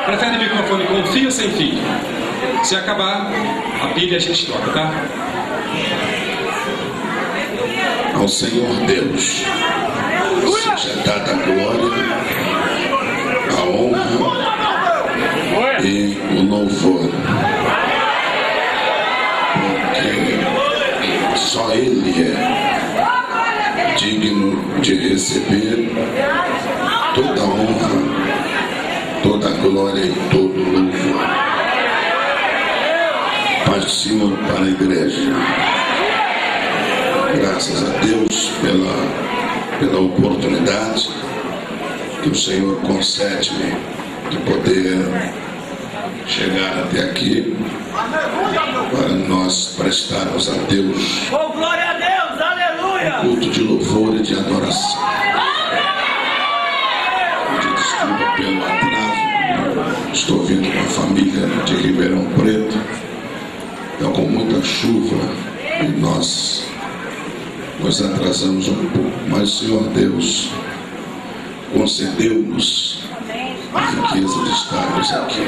Prefere microfone com fio ou sem fio? Se acabar a pilha, a gente troca, tá? Ao Senhor Deus seja dada a glória, a honra e o louvor, porque só Ele é digno de receber toda a honra, toda a glória e todo o louvor. Paz do Senhor para a igreja. Graças a Deus pela oportunidade que o Senhor concede-me de poder chegar até aqui para nós prestarmos a Deus glória a Deus, aleluia, um culto de louvor e de adoração. Pedir desculpa pelo atraso, estou vindo com a família de Ribeirão Preto, está com muita chuva e nós nos atrasamos um pouco, mas o Senhor Deus concedeu-nos a riqueza de estarmos aqui.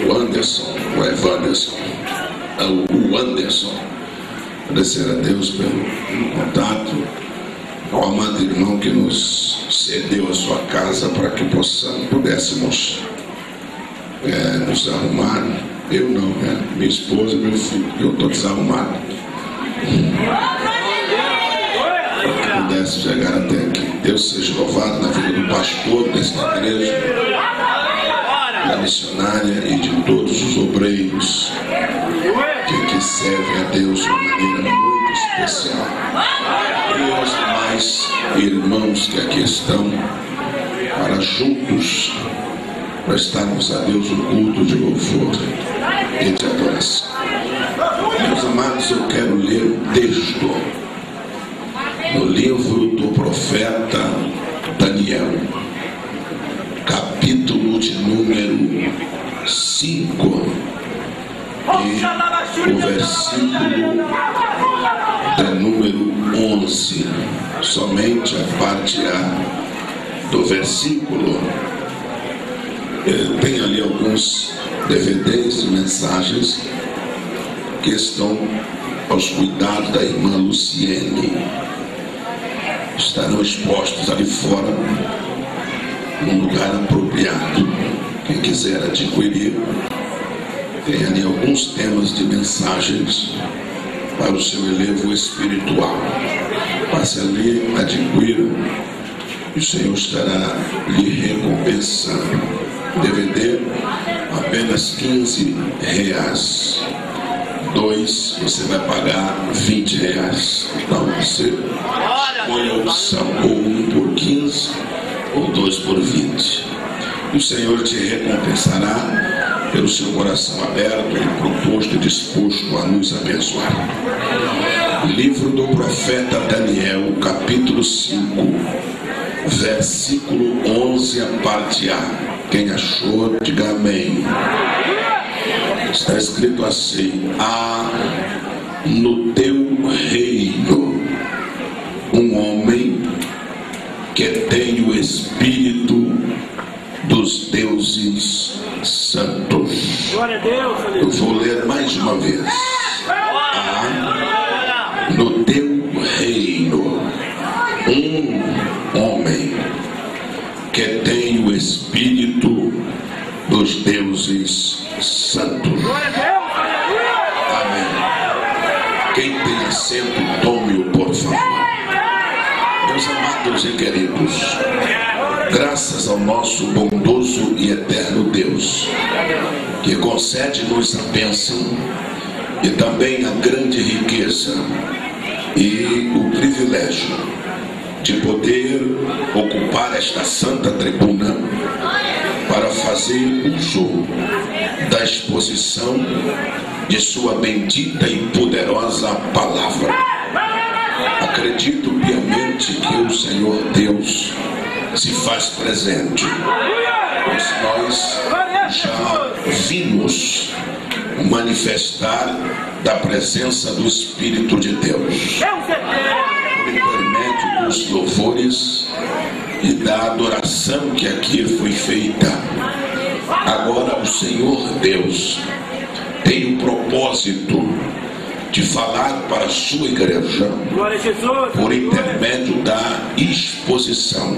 O Anderson, o Evanderson, o Anderson, agradecer a Deus pelo contato, ao amado irmão que nos cedeu a sua casa para que pudéssemos nos arrumar. Eu não, né? Minha esposa e meu filho, eu estou desarrumado. Para que pudesse chegar até aqui. Deus seja louvado na vida do pastor desta igreja, da missionária e de todos os obreiros que aqui servem a Deus de maneira muito especial. E aos demais irmãos que aqui estão, para juntos prestarmos a Deus um culto de louvor e de adoração. Meus amados, eu quero ler um texto no livro do profeta Daniel, capítulo de número 5 e o versículo de número 11, somente a parte A do versículo. Tem ali alguns DVDs de mensagens que estão aos cuidados da irmã Luciene. Estarão expostos ali fora, num lugar apropriado. Quem quiser adquirir, tem ali alguns temas de mensagens para o seu elevo espiritual. Passe ali, adquira, e o Senhor estará lhe recompensando. DVD, apenas R$15. 2, você vai pagar R$20. Então você escolhe a opção, ou 1 por 15 ou 2 por 20. E o Senhor te recompensará pelo seu coração aberto e proposto e disposto a nos abençoar. Livro do profeta Daniel, capítulo 5, versículo 11, a parte A. Quem achou, diga amém. Está escrito assim: há no teu reino um homem que tem o espírito dos deuses santos. Eu vou ler mais uma vez. Há no teu reino um homem que tem o espírito dos deuses santos. Amém. Quem tem assento, tome-o, por favor. Meus amados e queridos, graças ao nosso bondoso e eterno Deus, que concede-nos a bênção e também a grande riqueza e o privilégio de poder ocupar esta santa tribuna para fazer uso da exposição de sua bendita e poderosa palavra. Acredito piamente que o Senhor Deus se faz presente, pois nós já vimos manifestar da presença do Espírito de Deus. por intermédio dos louvores e da adoração que aqui foi feita. Agora o Senhor Deus tem o propósito de falar para a sua igreja por intermédio da exposição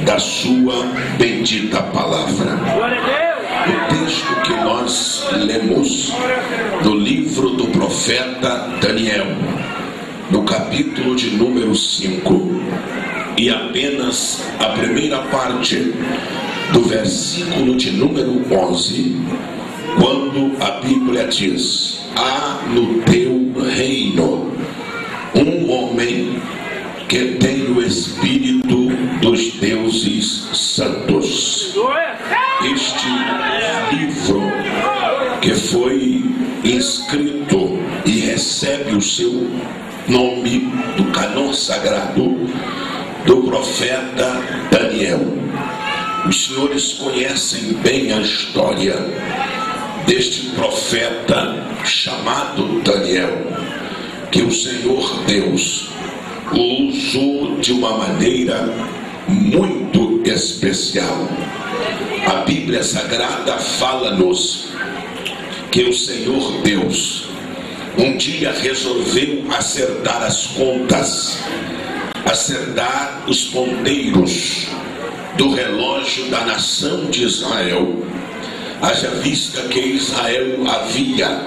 da sua bendita palavra. O texto que nós lemos do livro do profeta Daniel, no capítulo de número 5, e apenas a primeira parte do versículo de número 11, quando a Bíblia diz: há no teu reino um homem que tem o Espírito dos deuses santos. Este livro que foi inscrito e recebe o seu nome do cânon sagrado do profeta Daniel. Os senhores conhecem bem a história deste profeta chamado Daniel, que o Senhor Deus o usou de uma maneira muito especial. A Bíblia Sagrada fala-nos que o Senhor Deus um dia resolveu acertar as contas, acertar os ponteiros do relógio da nação de Israel, haja vista que Israel havia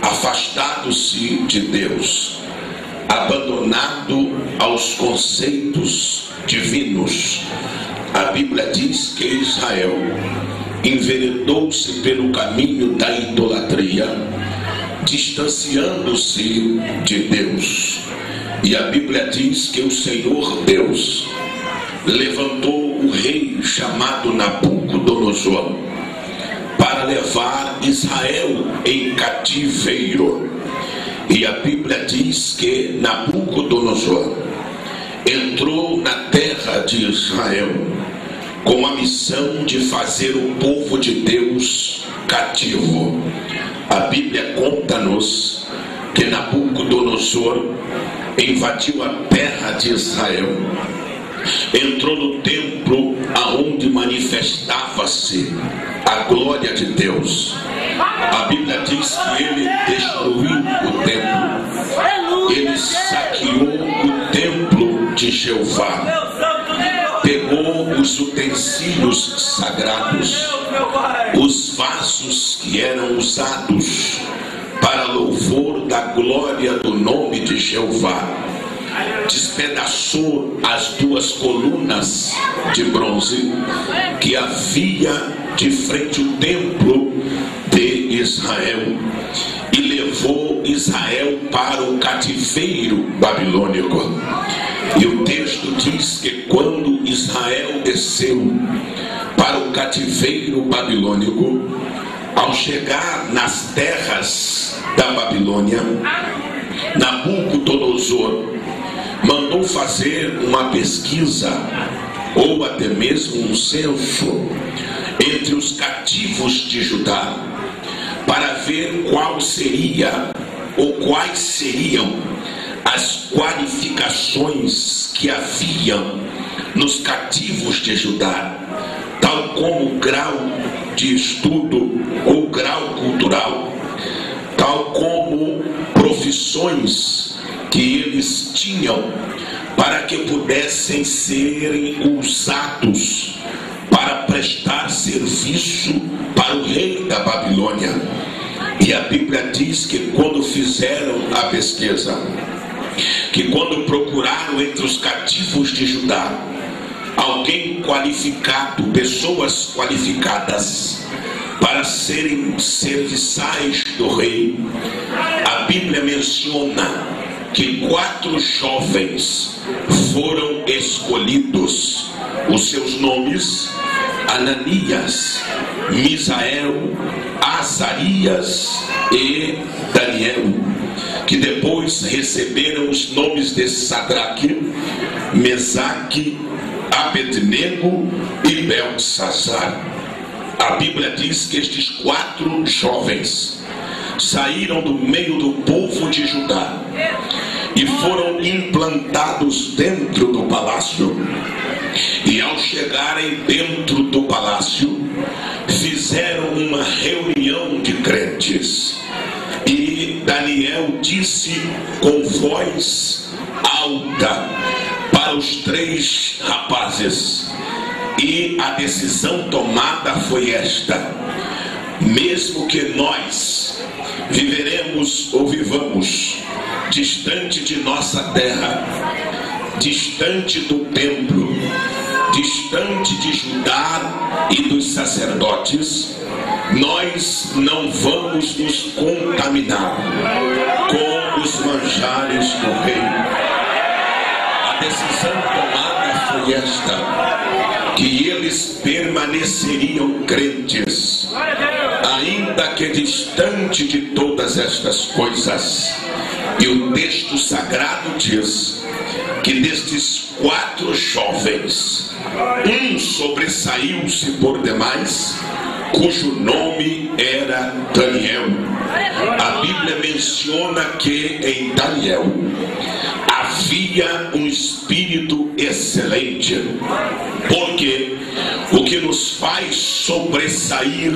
afastado-se de Deus, abandonado aos conceitos divinos. A Bíblia diz que Israel enveredou-se pelo caminho da idolatria, distanciando-se de Deus. E a Bíblia diz que o Senhor Deus levantou o rei chamado Nabucodonosor para levar Israel em cativeiro. E a Bíblia diz que Nabucodonosor entrou na terra de Israel com a missão de fazer o povo de Deus cativo. A Bíblia conta-nos que Nabucodonosor invadiu a terra de Israel, entrou no templo aonde manifestava-se a glória de Deus. A Bíblia diz que ele destruiu o templo, ele saqueou o templo de Jeová, pegou os utensílios sagrados, os vasos que eram usados para louvor da glória do nome de Jeová, despedaçou as duas colunas de bronze que havia de frente ao templo de Israel e levou Israel para o cativeiro babilônico. E o texto diz que quando Israel desceu para o cativeiro babilônico, ao chegar nas terras da Babilônia, Nabucodonosor mandou fazer uma pesquisa, ou até mesmo um censo, entre os cativos de Judá, para ver qual seria ou quais seriam as qualificações que haviam nos cativos de Judá, tal como o grau de estudo ou grau cultural, tal como profissões que eles tinham, para que pudessem serem usados para prestar serviço para o rei da Babilônia. E a Bíblia diz que quando fizeram a pesquisa, que quando procuraram entre os cativos de Judá alguém qualificado, pessoas qualificadas para serem serviçais do rei, a Bíblia menciona que 4 jovens foram escolhidos. Os seus nomes: Ananias, Misael, Azarias e Daniel, que depois receberam os nomes de Sadraque, Mesaque, Abednego e Beltesazar. A Bíblia diz que estes 4 jovens saíram do meio do povo de Judá e foram implantados dentro do palácio. E ao chegarem dentro do palácio, fizeram uma reunião de crentes. E Daniel disse com voz alta para os 3 rapazes, e a decisão tomada foi esta: mesmo que nós viveremos ou vivamos distante de nossa terra, distante do templo, distante de Judá e dos sacerdotes, nós não vamos nos contaminar com os manjares do rei. A decisão tomada foi esta: que eles permaneceriam crentes, ainda que distante de todas estas coisas. E o texto sagrado diz que destes 4 jovens, um sobressaiu-se por demais, cujo nome era Daniel. A Bíblia menciona que em Daniel havia um espírito excelente, porque o que nos faz sobressair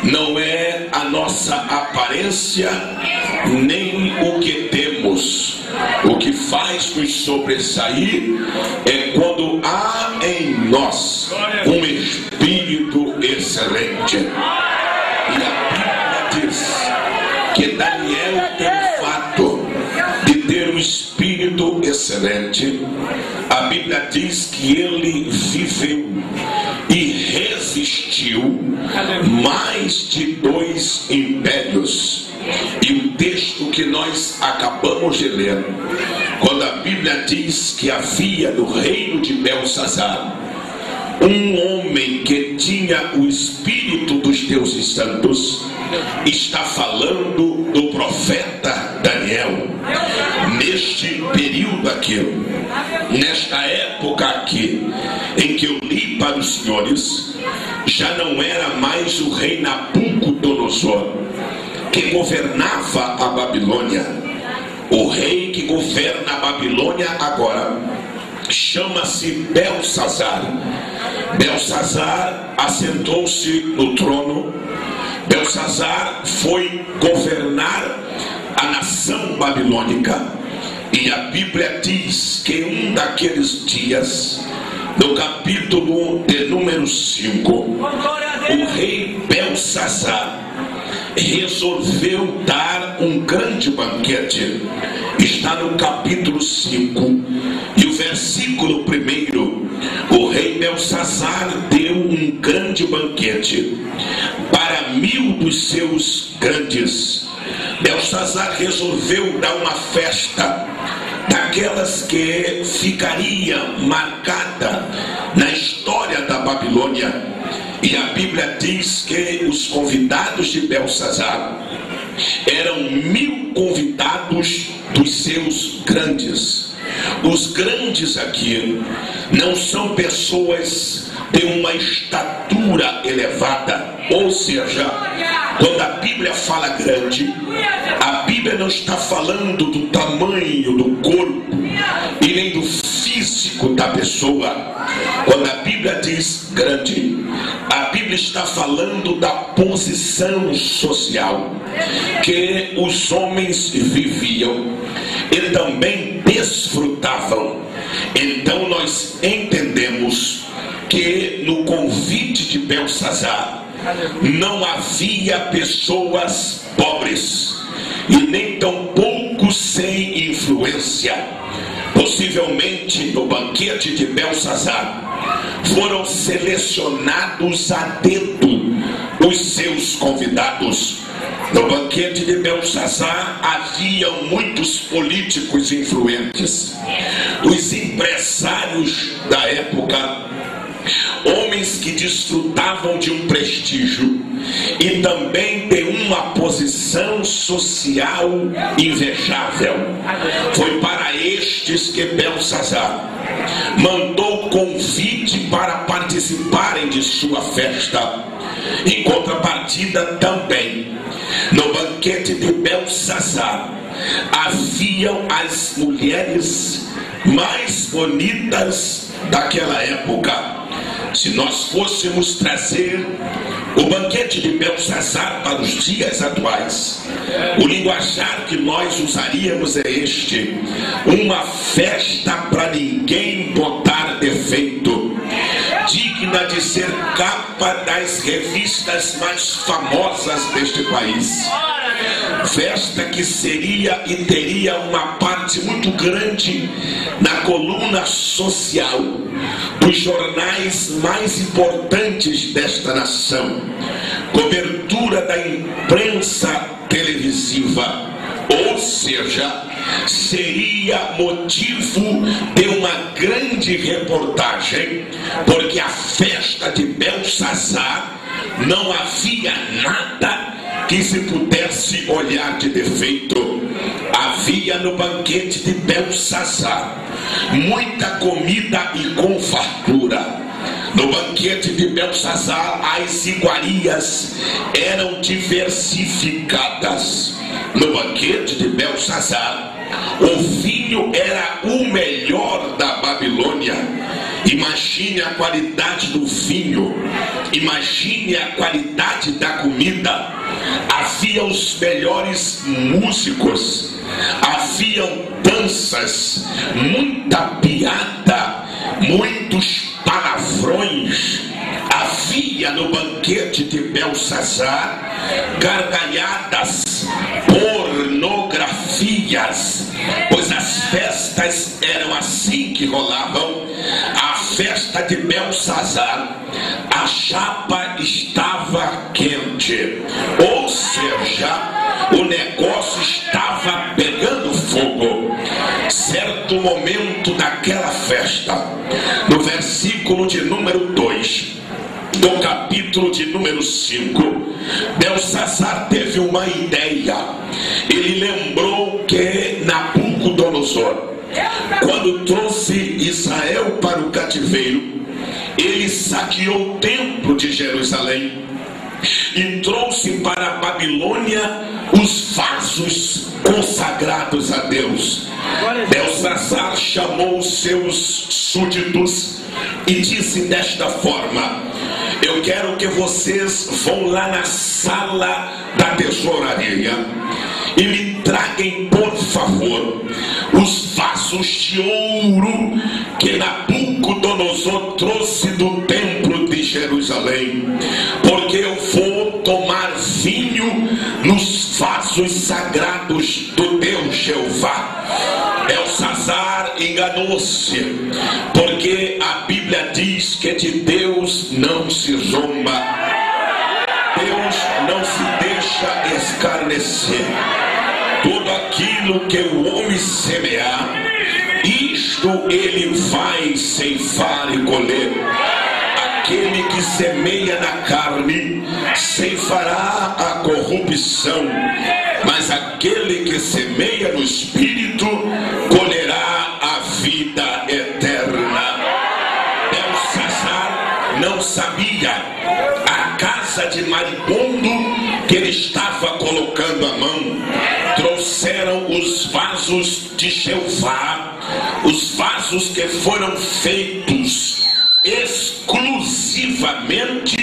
não é a nossa aparência, nem o que temos. O que faz nos sobressair é quando há em nós um espírito excelente. E a Bíblia diz que Daniel tem o fato de ter um espírito excelente. A Bíblia diz que ele viveu e resistiu mais de 2 impérios. E o texto que nós acabamos de ler, quando a Bíblia diz que havia no reino de Belsazar um homem que tinha o espírito dos deuses santos, está falando do profeta Daniel. Neste período aqui, nesta época aqui em que eu li para os senhores, já não era mais o rei Nabucodonosor que governava a Babilônia. O rei que governa a Babilônia agora chama-se Belsazar. Belsazar assentou-se no trono. Belsazar foi governar a nação babilônica. E a Bíblia diz que um daqueles dias, no capítulo de número 5, o rei Belsazar resolveu dar um grande banquete. Está no capítulo 5 e o versículo 1. O rei Belsazar deu um grande banquete para 1000 dos seus grandes. Belsazar resolveu dar uma festa daquelas que ficaria marcada na história da Babilônia. E a Bíblia diz que os convidados de Belsazar eram 1000 convidados dos seus grandes. Os grandes aqui não são pessoas de uma estatura elevada, ou seja, quando a Bíblia fala grande, a Bíblia não está falando do tamanho do corpo e nem do físico da pessoa. Quando a Bíblia diz grande, a Bíblia está falando da posição social que os homens viviam e também desfrutavam. Então nós entendemos que no convite de Belsazar não havia pessoas pobres e nem tampouco sem influência. Possivelmente no banquete de Belsazar foram selecionados a dedo os seus convidados. No banquete de Belsazar havia muitos políticos influentes, os empresários da época, homens que desfrutavam de um prestígio e também de uma posição social invejável. Foi para estes que Belsazar mandou convite para participarem de sua festa. Em contrapartida também, no banquete banquete de Belsazar haviam as mulheres mais bonitas daquela época. Se nós fôssemos trazer o banquete de Belsazar para os dias atuais, o linguajar que nós usaríamos é este: uma festa para ninguém botar defeito, digna de ser capa das revistas mais famosas deste país. Festa que seria e teria uma parte muito grande na coluna social dos jornais mais importantes desta nação, cobertura da imprensa televisiva, ou seja, seria motivo de uma grande reportagem, porque a festa de Belsazar não havia nada que se pudesse olhar de defeito. Havia no banquete de Belsazar muita comida e com fartura. No banquete de Belsazar as iguarias eram diversificadas. No banquete de Belsazar o vinho era o melhor da Babilônia. Imagine a qualidade do vinho, imagine a qualidade da comida. Havia os melhores músicos, haviam danças, muita piada, muitos palavrões. Havia no banquete de Belsazar gargalhadas, pornografias, pois as festas eram assim que rolavam. A festa de Belsazar, a chapa estava quente, ou seja, o negócio estava pegando fogo. Certo momento daquela festa, no versículo de número 2 do capítulo de número 5, Belsazar teve uma ideia. Ele lembrou que Nabucodonosor, quando trouxe Israel para o cativeiro, ele saqueou o templo de Jerusalém e trouxe para a Babilônia os vasos consagrados a Deus. Belsazar chamou os seus súditos e disse desta forma: eu quero que vocês vão lá na sala da tesouraria e me traguem, por favor, os vasos de ouro que Nabucodonosor trouxe do templo de Jerusalém, porque eu vou tomar vinho nos vasos sagrados do Deus Jeová. Belsazar enganou-se, porque a Bíblia diz que de Deus não se zomba, Deus não se deixa escarnecer. Tudo aquilo que o homem semear, isto ele vai ceifar e colher. Aquele que semeia na carne ceifará a corrupção, mas aquele que semeia no Espírito colherá a vida eterna. Belsazar não sabia a casa de maribondo que ele estava colocando a mão. Trouxeram os vasos de Jeová, os vasos que foram feitos exclusivamente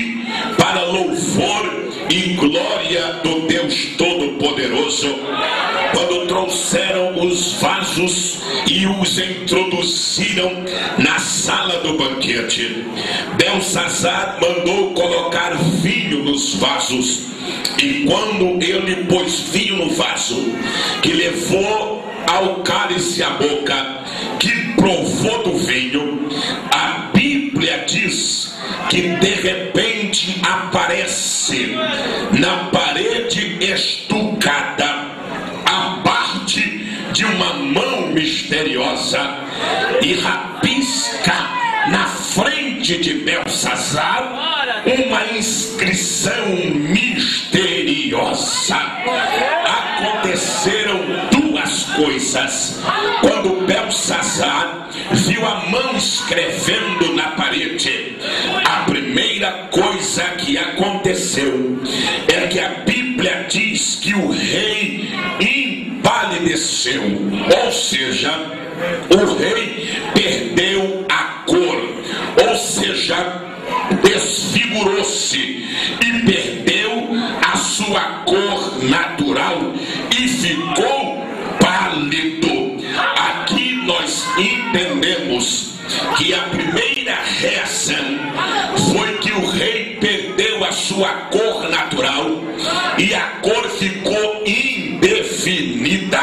para louvor e glória do Deus Todo-Poderoso. Quando trouxeram os vasos e os introduziram na sala do banquete, Belsazar mandou colocar vinho nos vasos. E quando ele pôs vinho no vaso, que levou ao cálice a boca, que provou do vinho, a Bíblia diz que de repente aparece na parede estucada a parte de uma mão misteriosa e rabisca na frente de Belsazar uma inscrição misteriosa. Aconteceram duas coisas. Quando Belsazar viu a mão escrevendo na parede, a primeira coisa que aconteceu é que a Bíblia diz que o rei empalideceu, ou seja, o rei perdeu a cor, ou seja, desfigurou-se e perdeu a sua cor natural e ficou pálido. Aqui nós entendemos que a primeira reação foi que o rei perdeu a sua cor natural e a cor ficou indefinida,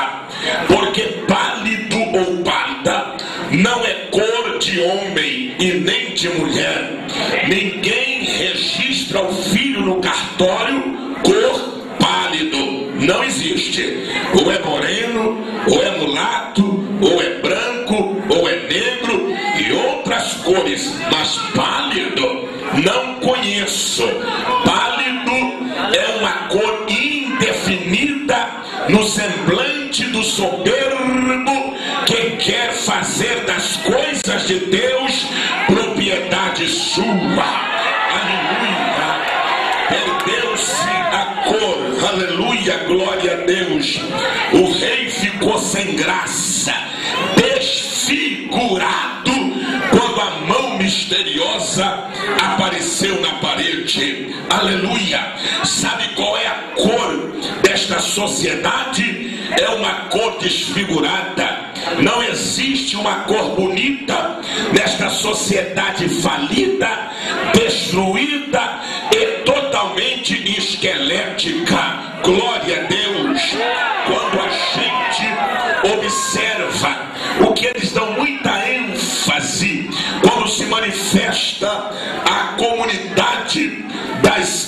porque pálido ou pálida não é cor de homem e nem de mulher. Ninguém registra o filho no cartório cor pálido, não existe. Ou é moreno, ou é mulato, ou é branco, ou é negro e outras cores, mas pálido não conheço. Pálido é uma cor indefinida no semblante do soberbo que quer fazer das coisas de Deus propriedade sua. Aleluia! Perdeu-se a cor, aleluia, glória a Deus. O rei ficou sem graça, desfigurado, quando a mão misteriosa apareceu na parede. Aleluia! Sabe qual é a cor desta sociedade? É uma cor desfigurada. Não existe uma cor bonita nesta sociedade falida, destruída e totalmente esquelética. Glória a Deus! Quando a gente observa o que eles dão muita ênfase quando se manifesta a comunidade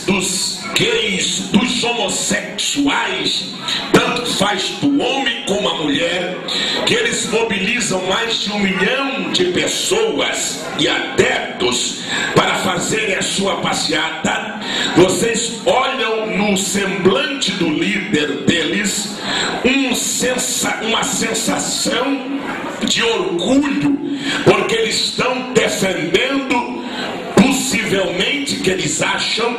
dos gays, dos homossexuais, tanto faz do homem como a mulher, que eles mobilizam mais de 1 milhão de pessoas e adeptos para fazerem a sua passeata. Vocês olham no semblante do líder deles uma sensação de orgulho, porque eles estão defendendo, possivelmente, que eles acham,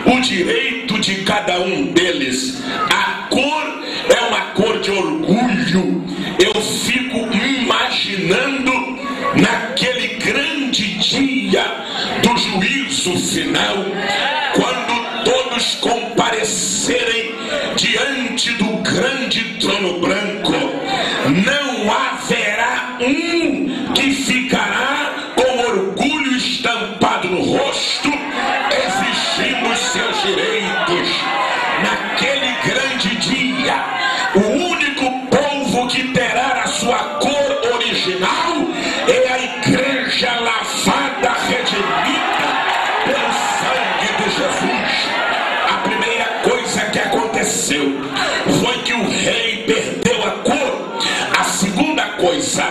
o direito de cada um deles. A cor é uma cor de orgulho. Eu fico imaginando naquele grande dia do juízo final, quando todos comparecerem diante do grande trono branco, não haverá um que ficará com orgulho estampado no rosto, exigindo os seus direitos. Naquele grande dia, o único povo que terá a sua cor original é a igreja lavada, redimida pelo sangue de Jesus. A primeira coisa que aconteceu foi que o rei perdeu a cor. A segunda coisa,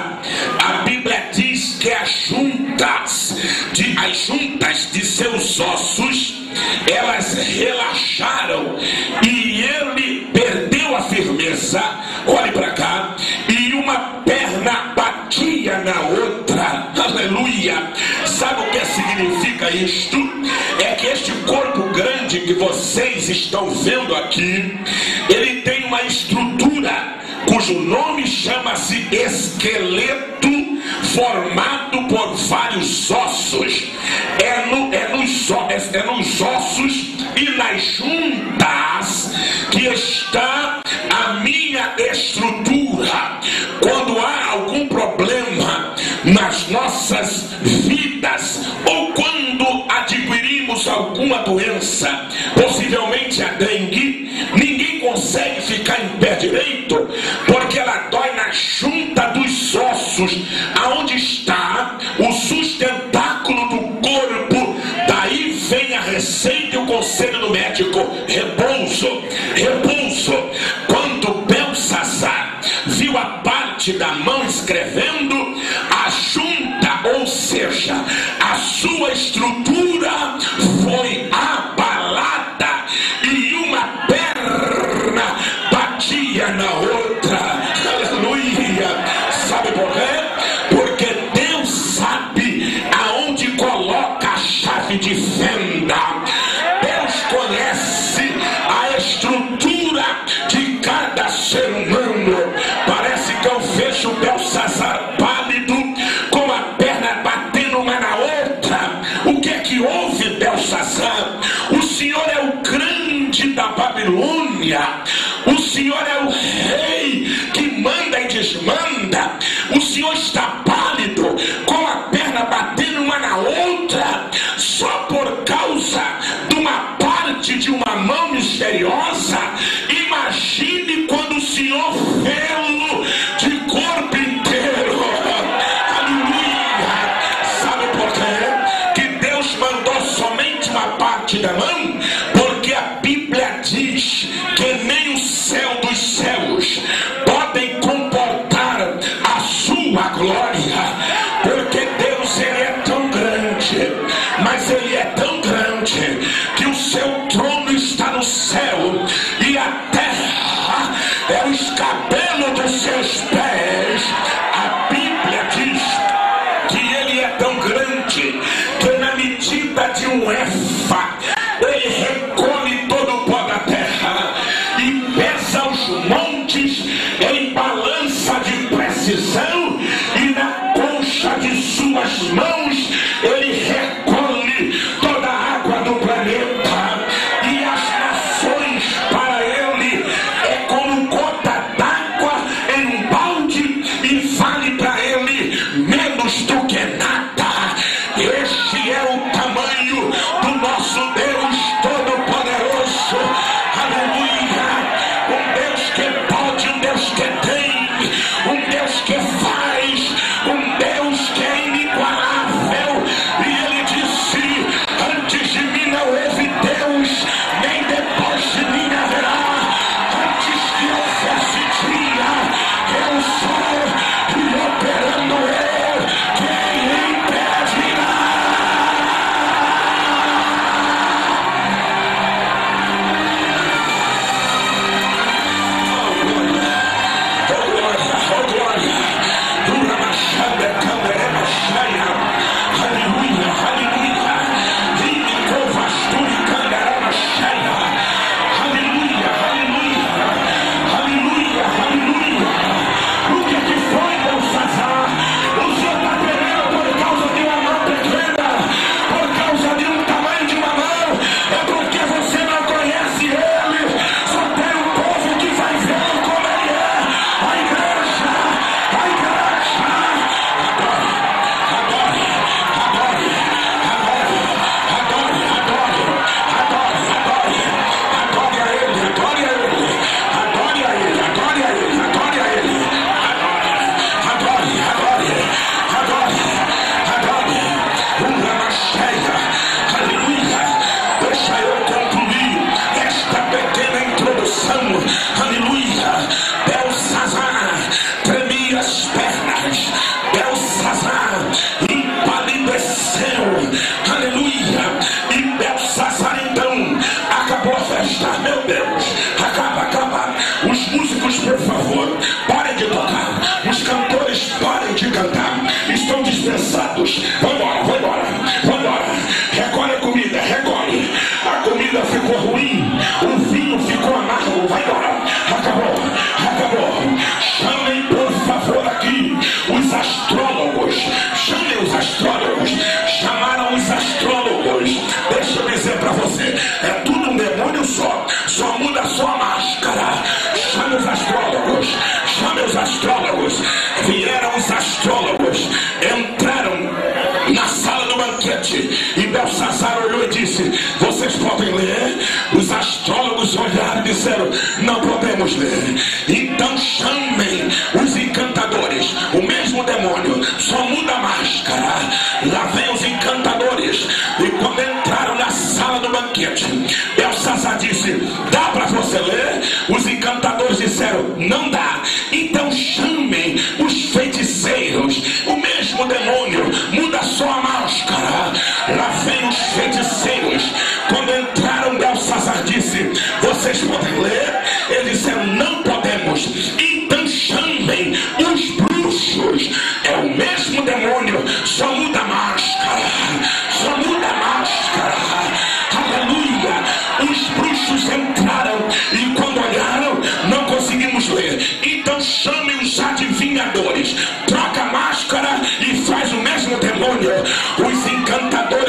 a Bíblia diz que as juntas de seus ossos, elas relaxaram e ele perdeu a firmeza. Olhe para cá, e uma perna batia na outra. Aleluia! Sabe o que significa isto? É que este corpo grande que vocês estão vendo aqui, ele tem uma estrutura cujo nome chama-se esqueleto, formado por vários ossos. É nos ossos e nas juntas que está a minha estrutura. Quando há algum problema nas nossas vidas, ou quando adquirimos alguma doença, possivelmente a dengue, ninguém consegue ficar em pé direito, porque ela dói na junta dos ossos, aonde está o sustentáculo do corpo. Daí vem a receita e o conselho do médico: repouso, repouso. Quando Belsazar viu a parte da mão escrevendo, a junta, ou seja, a sua estrutura foi abalada e uma perna batia na outra. Aleluia! Sabe por quê? Porque Deus sabe aonde coloca a chave de fenda. Deus conhece a estrutura O que é que houve, Belsazar? O Senhor é o grande da Babilônia. O Senhor é o rei que manda e desmanda. O Senhor está pálido, com a perna batendo uma na outra, só por causa de uma parte de uma mão misteriosa. Imagine quando o Senhor vê-lo de corpo inteiro. Aleluia! Sabe por quê? Que Deus mandou somente uma parte da mão? Porque a Bíblia diz que nem o céu dos céus podem comportar a sua glória. Porque Deus, ele é tão grande, mas ele é tão grande que o seu trono está no céu e a terra é o escabelo dos seus pés. A Bíblia diz que ele é tão grande que na medida de um éfa ele recolhe todo o pó da terra e pesa os montes em balança de precisão, e na concha de suas mãos ele recolhe toda a água do planeta. E as nações para ele é como gota d'água em um balde, e vale para ele menos do que nada. Este é o tamanho do nosso Deus Todo-Poderoso. Aleluia! Um Deus que pode, um Deus que tem, um Deus que faz, um Deus que é inigualável. E ele disse: antes de mim não houve Deus, nem depois de mim haverá. Antes que houvesse dia, eu sou, e operando eu, quem impedirá? Aleluia! Belsazar tremia as pernas, Belsazar empalideceu, aleluia! E Belsazar então acabou a festa. Meu Deus, acaba. Os músicos, por favor, parem de tocar. Os cantores, parem de cantar. Estão dispensados. Vambora. Recolhe a comida, recolhe. A comida ficou ruim, o vinho ficou amargo. Vai embora. Acabou. Chamem, por favor, aqui os astrólogos. Chamem os astrólogos. Chamaram os astrólogos. Deixa eu dizer pra você, é tudo um demônio só muda a sua máscara. Chame os astrólogos. Vieram os astrólogos, entraram na sala do banquete, e Belsazar olhou e disse: vocês podem ler? Os astrólogos olharam e disseram: não podemos ler. Então chamem os encantadores. O mesmo demônio, só muda a máscara. Lá vem os encantadores. E quando entraram na sala do banquete, Belsazar disse: dá para você ler? Os encantadores disseram: não dá. Então chamem os feiticeiros. O mesmo demônio, muda só a máscara. Lá vem os feiticeiros. Quando entraram, Belsazar disse: vocês podem ler? Eles disseram: não podemos. Então chamem os bruxos. É o mesmo demônio, só muda a máscara. Aleluia! Os bruxos entraram, e quando olharam, não conseguimos ler. Então chame os adivinhadores. Troca a máscara e faz o mesmo demônio. Os encantadores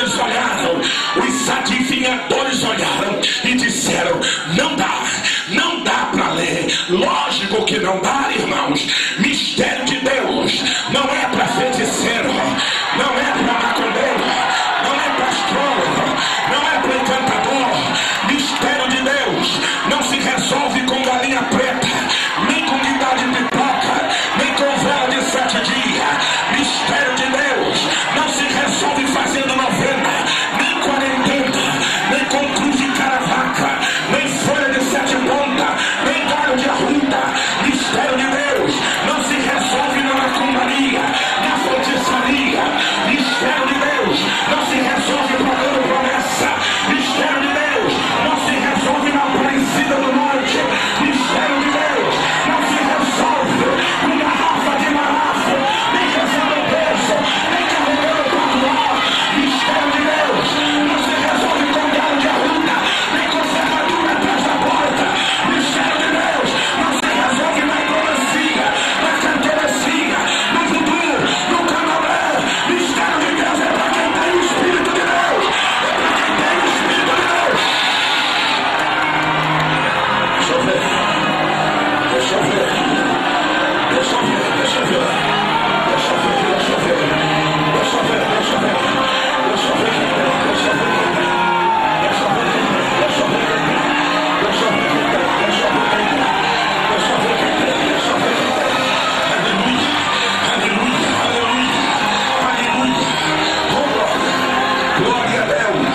Glória a Deus.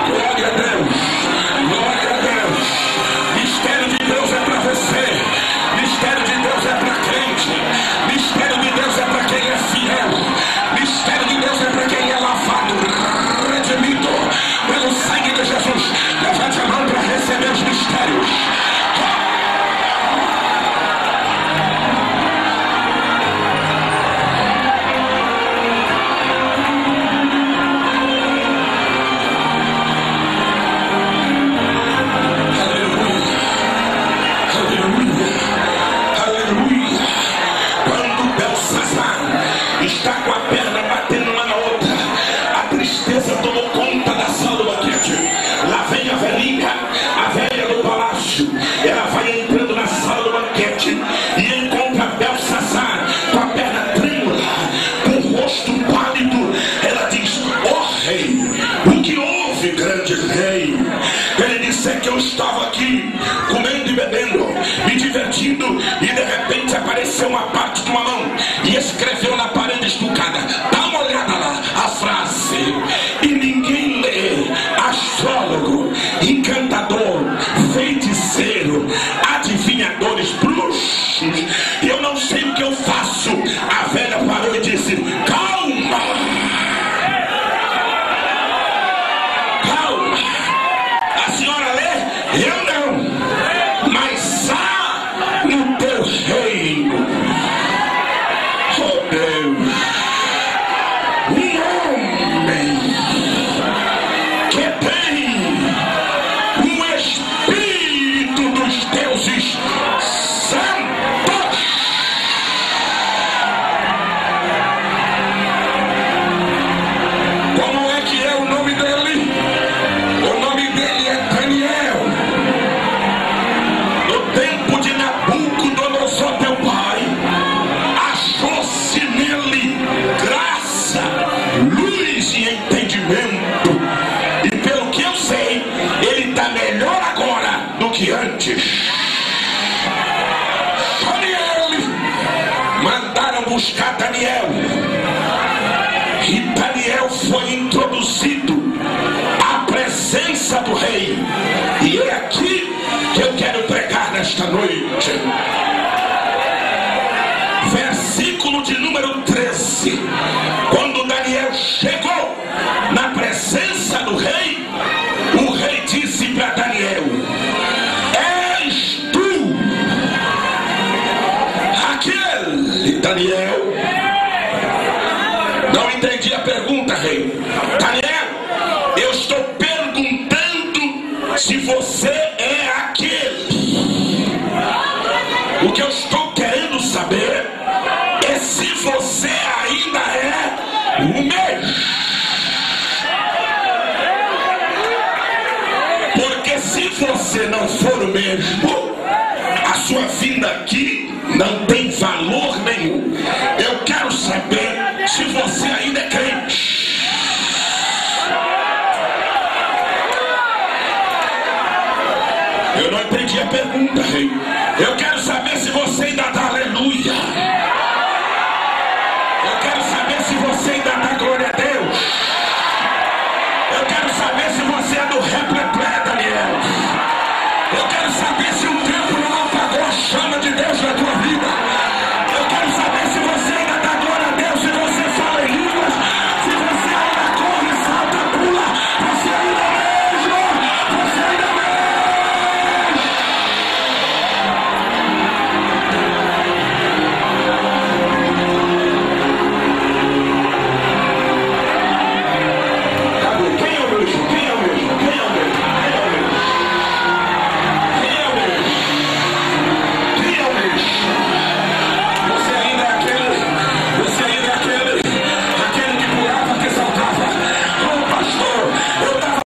Glória a Deus. Glória a Deus. Mistério de Deus é para você. Mistério de Deus é para crente. Mistério de Deus é para quem é fiel. Mistério de Deus é para quem é lavado, redimido pelo sangue de Jesus. Levante a mão para receber os mistérios. Está com a perna batendo uma na outra, a tristeza tomou conta da sala do banquete. Lá vem a velhinha, a velha do palácio. Ela vai entrando na sala do banquete e encontra Belsazar com a perna trêmula, com o rosto pálido. Ela diz: ó rei, o que houve, grande rei? Ele disse: é que eu estava aqui comendo e bebendo, me divertindo, e de repente apareceu uma parte de uma mão e escreveu na parede estucada. Dá uma olhada lá, a frase: e ninguém lê. Astrólogo, encantador, feiticeiro, adivinhadores, bruxos, eu não sei o que eu faço. A velha parou e disse: calma, calma. A senhora lê? Eu não. Mas há no teu reino, oh Deus, um homem que tem o Espírito dos deuses santos. Como é que é o nome dele? O nome dele é Daniel. No tempo de Nabucodonosor, teu pai, achou-se nele graça, luz e entendimento. E pelo que eu sei, ele está melhor agora do que antes. Daniel, mandaram buscar Daniel. E Daniel foi introduzido à presença do rei. E é aqui que eu quero pregar nesta noite. Versículo de número 13. Quando Daniel chegou na presença do rei, o rei disse para Daniel: és tu aquele? Daniel não entendi a pergunta, rei. Daniel, eu estou perguntando se você é aquele. O que eu estou querendo saber é se você ainda é o mesmo. Porque se você não for o mesmo, a sua vinda aqui não tem valor nenhum. Eu quero saber se você ainda é crente. Eu não entendi a pergunta, rei. Eu quero saber se você ainda dá aleluia. Eu quero saber se você ainda dá glória a Deus. Eu quero saber se você